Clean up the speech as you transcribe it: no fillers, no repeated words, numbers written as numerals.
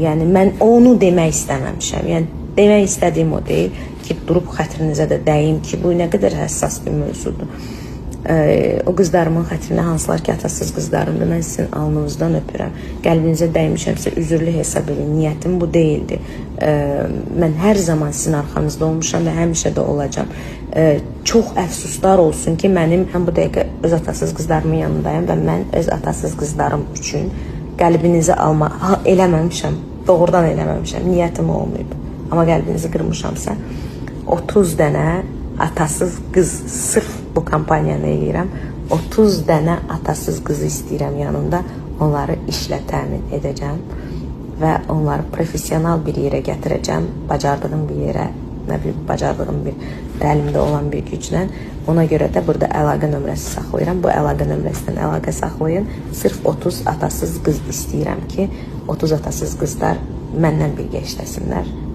yəni mən onu demək istəməmişəm. Yəni demək istədiyim o deyil ki, durub xətrinizə də dəyim ki, bu nə qədər həssas bir mövzudur. O qızlarımın xətrinə hansılar ki, atasız qızlarımdır, mən sizin alnınızdan öpürəm. Qəlbinizə dəymişəmsə üzürlü hesab edin. Niyyətim bu deyildi. Mən hər zaman sizin arxanızda olmuşam və həmişə də olacam. Çox əfsuslar olsun ki, mən bu dəqiqə öz atasız qızlarımın yanındayım və mən öz atasız qızlarım üçün qəlbinizi eləməmişəm. Doğrudan eləməmişəm. Niyyətim olmayıb. Amma qəlbinizi qırmışamsa 30 dənə atasız qız, sırf bu kampaniyanı eləyirəm, 30 dənə atasız qızı istəyirəm yanımda, onları işlə təmin edəcəm və onları profesional bir yerə gətirəcəm, bacardığım bir yerə, nə bileyim, bacardığım bir əlimdə olan bir güclə. Ona görə də burada əlaqə nömrəsi saxlayıram. Bu əlaqə nömrəsindən əlaqə saxlayın. Sırf 30 atasız qız istəyirəm ki, 30 atasız qızlar məndən birgə işləsinlər.